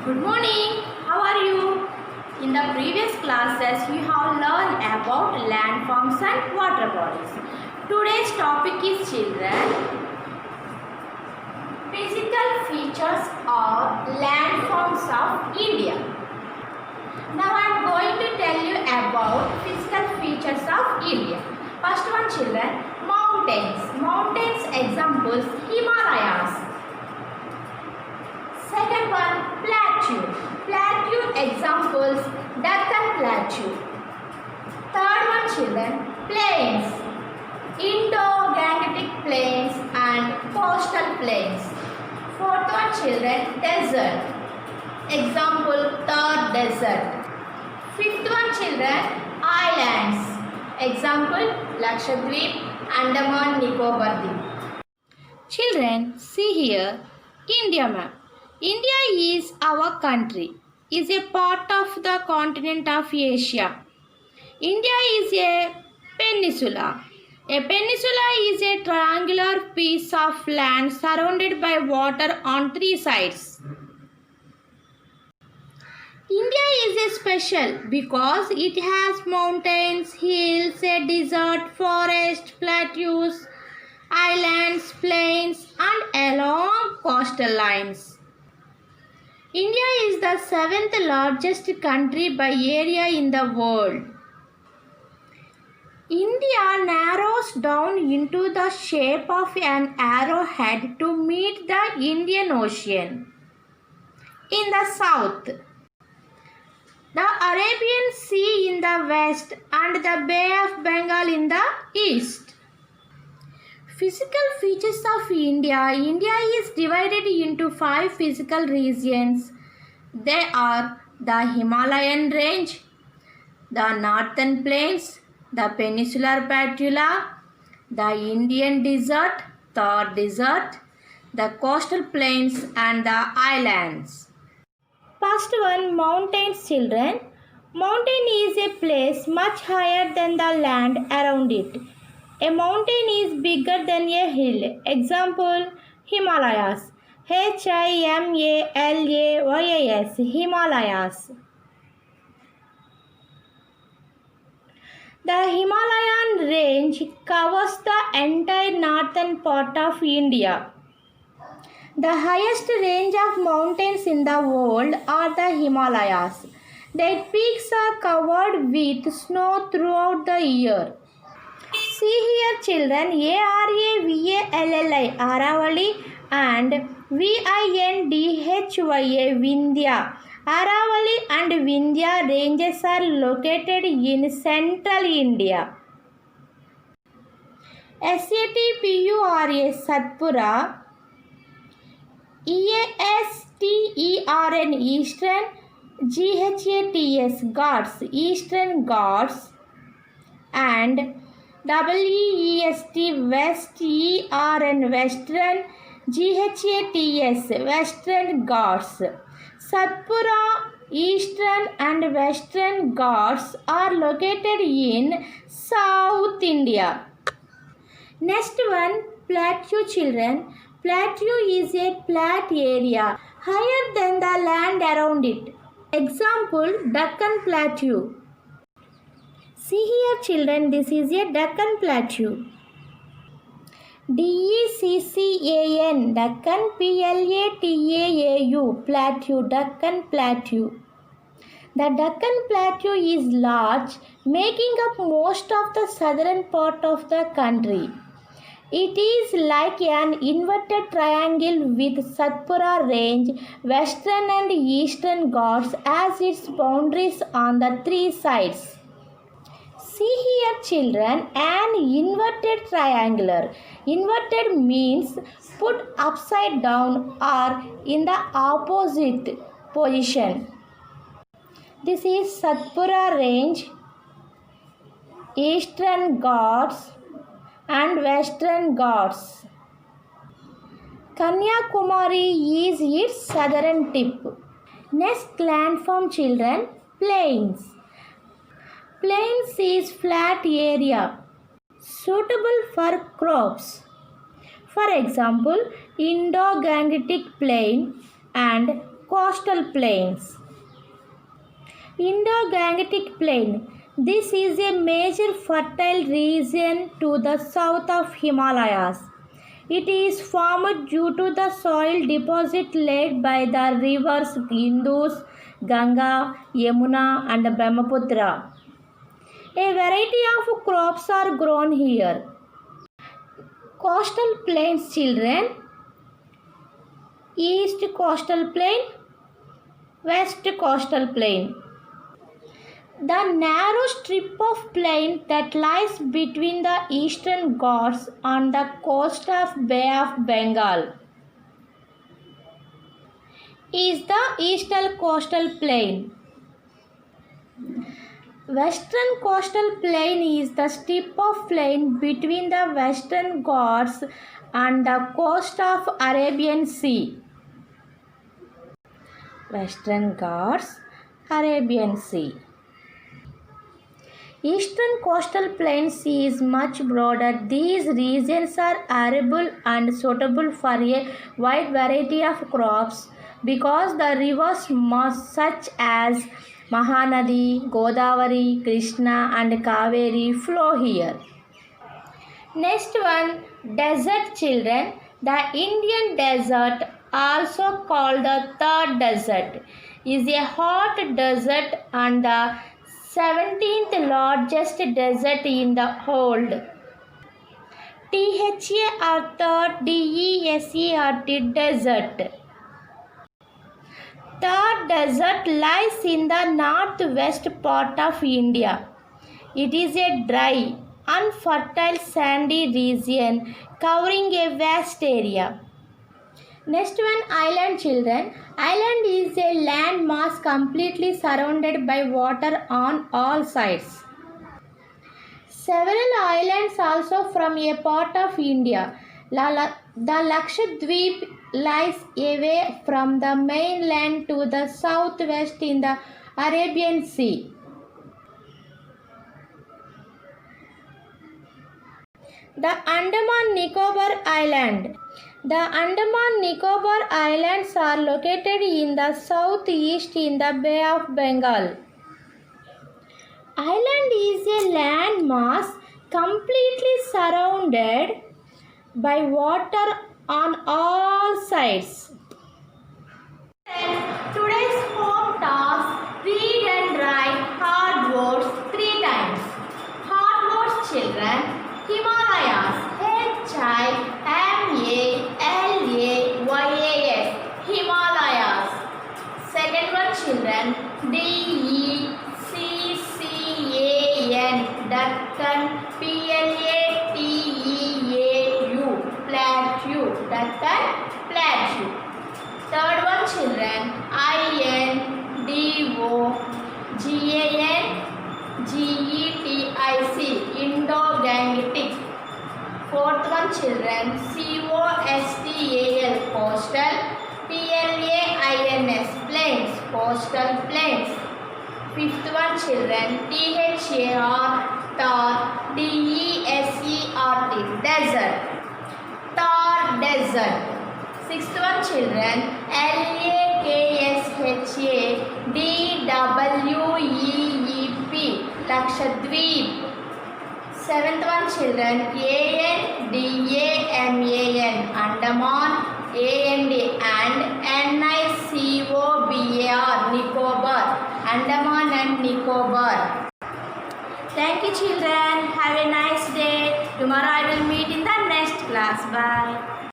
Good morning. How are you? In the previous classes, we have learned about landforms and water bodies. Today's topic is children. Physical features of landforms of India. Now I am going to tell you about physical features of India. First one, children, mountains. Mountains examples, Himalayas. Second one, plateau. Plateau examples, Deccan Plateau. Third one, children, plains. Indo-Gangetic plains and coastal plains. Fourth one, children, desert. Example, Thar Desert. Fifth one, children, islands. Example, Lakshadweep, Andaman Nicobar Dweep. Children, see here, India map. India is our country, is a part of the continent of Asia. India is a peninsula. A peninsula is a triangular piece of land surrounded by water on three sides. India is a special because it has mountains, hills, a desert, forest, plateaus, islands, plains, and long coastal lines. India is the seventh largest country by area in the world. India narrows down into the shape of an arrowhead to meet the Indian Ocean. In the south, the Arabian Sea in the west and the Bay of Bengal in the east. Physical features of India. India is divided into 5 physical regions. They are the Himalayan range, the northern plains, the peninsular peninsula, the Indian desert, Thar Desert, the coastal plains and the islands. First one, mountains, children. Mountain is a place much higher than the land around it. A mountain is bigger than a hill. Example, Himalayas. Himalayas. Himalayas. The Himalayan range covers the entire northern part of India. The highest range of mountains in the world are the Himalayas. Their peaks are covered with snow throughout the year. See here, children, Aravali, Aravali and Vindhya. Aravali and Vindhya ranges are located in central India. Satpura, Satpura, Eastern, Eastern, Ghats, Ghats, Eastern Ghats, and West, Western, Ghats, Western Ghats. Satpura, Eastern and Western Ghats are located in South India. Next one, plateau, children. Plateau is a flat area higher than the land around it. Example, Deccan Plateau. See here, children, this is a Deccan Plateau. Deccan, Deccan, Plateau, Plateau, Deccan Plateau. The Deccan Plateau is large, making up most of the southern part of the country. It is like an inverted triangle with Satpura range, western and eastern Ghats as its boundaries on the three sides. See here, children, an inverted triangular. Inverted means put upside down or in the opposite position. This is Satpura range, Eastern Ghats and Western Ghats. Kanyakumari is its southern tip. Next landform, children, plains. Plains is flat area suitable for crops. For example, Indo-Gangetic plain and Coastal plains. Indo-Gangetic Plain. This is a major fertile region to the south of Himalayas. It is formed due to the soil deposit laid by the rivers Indus, Ganga, Yamuna and Brahmaputra. A variety of crops are grown here. Coastal plains, children. East coastal plain, west coastal plain. The narrow strip of plain that lies between the Eastern Ghats and the coast of Bay of Bengal is the Eastern Coastal Plain. Western Coastal Plain is the strip of plain between the Western Ghats and the coast of Arabian Sea. Western Ghats, Arabian Sea. Eastern coastal plains is much broader. These regions are arable and suitable for a wide variety of crops because the rivers such as Mahanadi, Godavari, Krishna and Kaveri flow here. Next one, desert, children. The Indian desert, also called the third desert, is a hot desert and the 17th largest desert in the world. THA or third, DESERT desert. Third desert lies in the northwest part of India. It is a dry, unfertile sandy region covering a vast area. Next one, island, children. Island is a land mass completely surrounded by water on all sides. Several islands also from a part of India. The Lakshadweep lies away from the mainland to the southwest in the Arabian Sea. The Andaman Nicobar Island. The Andaman Nicobar Islands are located in the southeast in the Bay of Bengal. Island is a land mass completely surrounded by water on all sides. Today's home task, read and write hard words 3 times. Hard words, children. Himalayas, Himalayas. Himalayas. Second one, children. DECCAN, Deccan, PLATEAU, Plateau, Deccan, Plateau. Third one, children. INDOGANGETIC, Indo-Gangetic. Fourth one, children. COSTAL, coastal. PLAINS, plains, coastal plains. Fifth one, children. THAR, Thar, DESERT, desert. Thar, desert. Sixth one, children. LAKSHA DWEEP, Lakshadweep. Seventh one, children. ANDAMAN, Andaman. AND and NICOBAR, Nicobar, Andaman and Nicobar. Thank you, children. Have a nice day. Tomorrow I will meet in the next class. Bye.